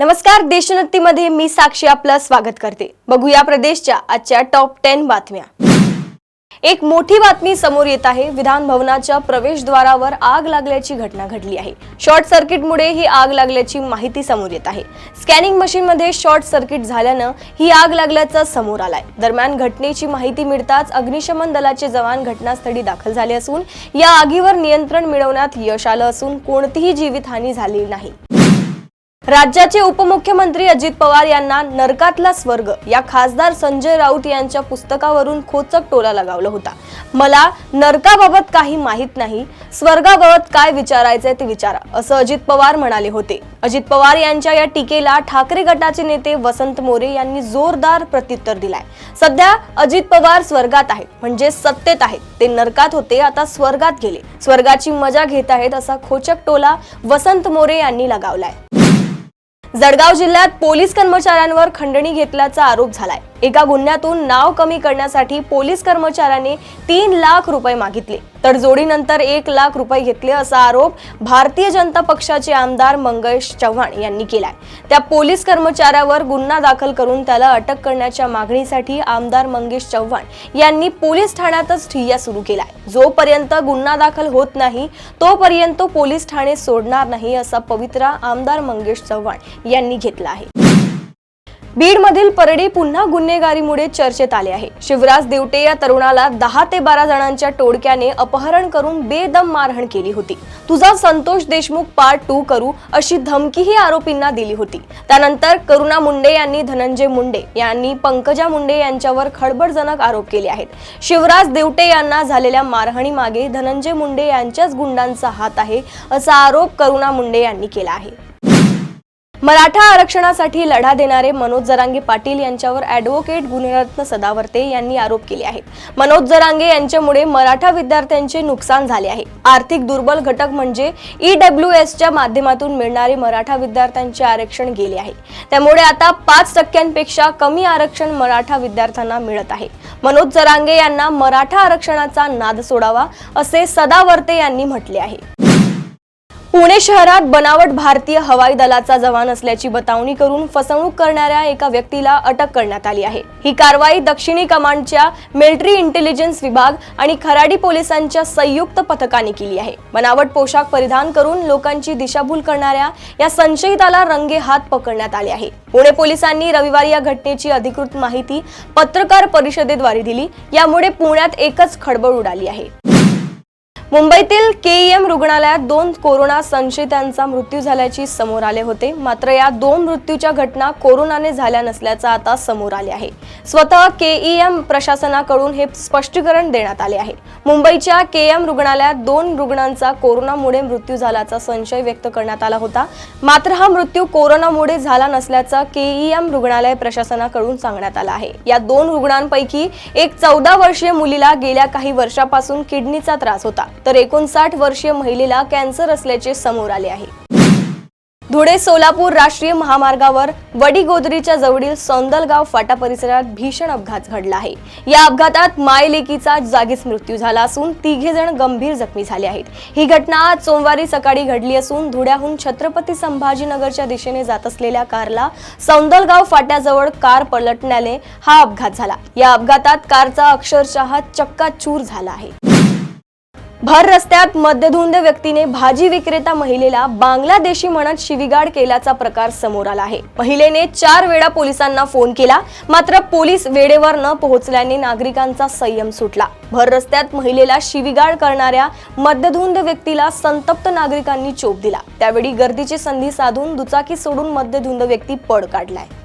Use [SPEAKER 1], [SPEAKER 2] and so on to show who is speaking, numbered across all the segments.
[SPEAKER 1] नमस्कार, देशोन्नतीमध्ये मी साक्षी आपलं स्वागत करते। बघूया प्रदेशच्या आजच्या टॉप 10 बातम्या। एक मोठी बातमी समोर येत आहे। विधान भवनाच्या प्रवेशद्वारावर आग लागल्याची घटना घडली आहे। शॉर्ट सर्किटमुळे ही आग लागल्याची माहिती समोर येत आहे। स्कॅनिंग मशीनमध्ये शॉर्ट सर्किट झाल्यानं ही आग लागल्याचं समोर आलंय। दरम्यान घटनेची माहिती मिळताच अग्निशमन दलाचे जवान घटनास्थळी दाखल झाले असून या आगीवर नियंत्रण मिळवण्यात यश आलं असून कोणतीही जीवितहानी झाली नाही। राज्याचे उपमुख्यमंत्री अजित पवार यांना नरकातला स्वर्ग या खासदार संजय राऊत यांच्या पुस्तकावरून खोचक टोला लगावला होता। मला नरकाबाबत काही माहित नाही, स्वर्गाबाबत काय विचारायचंय ते विचारा, असं अजित पवार म्हणाले होते। अजित पवार यांच्या या टीकेला ठाकरे गटाचे नेते वसंत मोरे यांनी जोरदार प्रत्युत्तर दिलाय। सध्या अजित पवार स्वर्गात आहेत, म्हणजे सत्तेत आहेत। ते नरकात होते, आता स्वर्गात गेले, स्वर्गाची मजा घेत आहेत, असा खोचक टोला वसंत मोरे यांनी लगावलाय। जळगाव जिल्ह्यात पोलीस कर्मचाऱ्यांवर खंडणी घेतल्याचा आरोप झालाय। एका गुन्ह्यातून नाव कमी करण्यासाठी पोलीस कर्मचाऱ्याने 3 लाख रुपये मागितले, तर जोडीनंतर 1 लाख रुपये घेतले, असा आरोप भारतीय जनता पक्षाचे आमदार मंगेश चव्हाण यांनी केलाय। त्या पोलीस कर्मचाऱ्यावर गुन्हा दाखल करून त्याला अटक करण्याच्या मागणीसाठी आमदार मंगेश चव्हाण यांनी पोलीस ठाण्यातच ठिय्या सुरू केलाय। जोपर्यंत गुन्हा दाखल होत नाही तोपर्यंत पोलीस ठाणे सोडणार नाही, असा पवित्रा आमदार मंगेश चव्हाण यांनी घेतला आहे। बीड मधील परडी पुन्हा गुन्हेगारीमुळे चर्चेत आले आहे। शिवराज देवटे या तरुणाला 10 ते 12 जणांच्या टोळक्याने अपहरण करून बेदम मारहाण केली होती। तुझा संतोष देशमुख पार्ट 2 करू अशी धमकीही आरोपींना दिली होती। त्यानंतर करुणा मुंडे यांनी धनंजय मुंडे यांनी पंकजा मुंडे यांच्यावर खळबळजनक आरोप केले आहेत। शिवराज देवटे यांना झालेल्या मारहाणीमागे धनंजय मुंडे यांच्याच गुंडांचा हात आहे, असा आरोप करुणा मुंडे यांनी केला आहे। मराठा आरक्षणासाठी लढा देणारे मनोज जरांगे पाटील यांच्यावर ॲडव्होकेट गुणरत्न सदावर्ते यांनी आरोप केले आहेत। मनोज जरांगे यांच्यामुळे मराठा विद्यार्थ्यांचे नुकसान झाले आहे। आर्थिक दुर्बल घटक म्हणजे EWSच्या माध्यमातून मिळणारे मराठा विद्यार्थ्यांचे आरक्षण गेले आहे। त्यामुळे आता 5% कमी आरक्षण मराठा विद्यार्थ्यांना मिळत आहे। मनोज जरांगे यांना मराठा आरक्षणाचा नाद सोडावा, असे सदावर्ते यांनी म्हटले आहे। पुणे शहरात बनावट भारतीय हवाई दलाचा जवान असल्याची बतावणी करून फसवणूक करणाऱ्या एका व्यक्तीला अटक करण्यात आली आहे। ही कारवाई दक्षिणी कमांडच्या मिलिटरी इंटेलिजन्स विभाग आणि खराडी पोलिसांच्या संयुक्त पथकाने केली आहे। बनावट पोशाख परिधान करून लोकांची दिशाभूल करणाऱ्या या संशयिताला रंगेहात पकडण्यात आले आहे। पुणे पोलिसांनी रविवारी या घटनेची अधिकृत माहिती पत्रकार परिषदेद्वारे दिली। यामुळे पुण्यात एकच खळबळ उडाली आहे। मुंबईतील KEM रुग्णालयात 2 कोरोना संशयितांचा मृत्यू झाल्याचे समोर आले होते। मात्र या 2 मृत्यूच्या घटना कोरोनाने झाल्या नसल्याचं आता समोर आले आहे। स्वतः KEM प्रशासनाकडून हे स्पष्टीकरण देण्यात आले आहे। मुंबईच्या KEM रुग्णालयात 2 रुग्णांचा कोरोनामुळे मृत्यू झाल्याचा संशय व्यक्त करण्यात आला होता। मात्र हा मृत्यू कोरोनामुळे झाला नसल्याचं KEM रुग्णालय प्रशासनाकडून सांगण्यात आलं आहे। या 2 रुग्णांपैकी एक 14 वर्षीय मुलीला गेल्या काही वर्षापासून किडनीचा त्रास होता, तर 59 वर्षीय महिलेला कॅन्सर असल्याचे समोर आले आहे। धुळे सोलापूर राष्ट्रीय महामार्गावर वडीगोद्रीच्या जवळील सौंदलगाव फाटा परिसरात भीषण अपघात घडला आहे। या अपघातात मायलेकीचा जागीच मृत्यू झाला असून 3 जण गंभीर जखमी झाले आहेत। ही घटना आज सोमवारी सकाळी घडली असून धुळ्याहून छत्रपती संभाजीनगरच्या दिशेने जात असलेल्या कारला सौंदलगाव फाट्याजवळ कार पलटण्याने हा अपघात झाला। या अपघातात कारचा अक्षरशः चक्काचूर झाला आहे। भर रस्त्यात मद्यधुंद व्यक्तीने भाजी विक्रेता महिलेला बांगलादेशी म्हणत शिवीगाळ केल्याचा प्रकार समोर आला आहे। महिलेने 4 वेळा पोलिसांना फोन केला, मात्र पोलीस वेळेवर न पोहोचल्याने नागरिकांचा संयम सुटला। भर रस्त्यात महिलेला शिवीगाळ करणाऱ्या मद्यधुंद व्यक्तीला संतप्त नागरिकांनी चोप दिला। त्यावेळी गर्दीची संधी साधून दुचाकी सोडून मद्यधुंद व्यक्ती पळ काढलाय।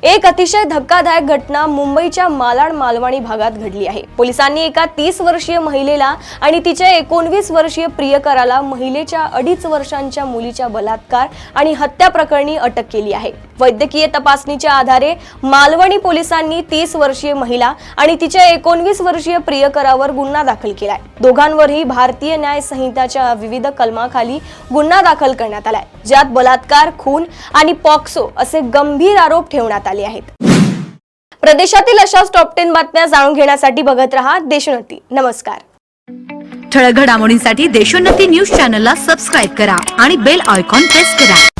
[SPEAKER 1] एक अतिशय धक्कादायक घटना मुंबईच्या मालाड मालवणी भागात घडली आहे। पोलिसांनी एका 30 वर्षीय महिलेला आणि तिच्या 19 वर्षीय प्रियकराला महिलेच्या 2.5 वर्षांच्या मुलीच्या बलात्कार आणि हत्या प्रकरणी अटक केली आहे। वैद्यकीय तपासणीच्या आधारे मालवणी पोलिसांनी 30 वर्षीय महिला आणि तिच्या 19 वर्षीय प्रियकरावर गुन्हा दाखल केलाय। दोघांवरही भारतीय न्याय संहिताच्या विविध कलमाखाली गुन्हा दाखल करण्यात आलाय, ज्यात बलात्कार, खून आणि पॉक्सो असे गंभीर आरोप ठेवण्यात आले आहेत। प्रदेशातील अशाच टॉप 10 बातम्या जाणून घेण्यासाठी बघत रहा देशोन्नती। नमस्कार।
[SPEAKER 2] ठळक घडामोडींसाठी देशोन्नती न्यूज चॅनलला सबस्क्राइब करा आणि बेल आयकॉन प्रेस करा।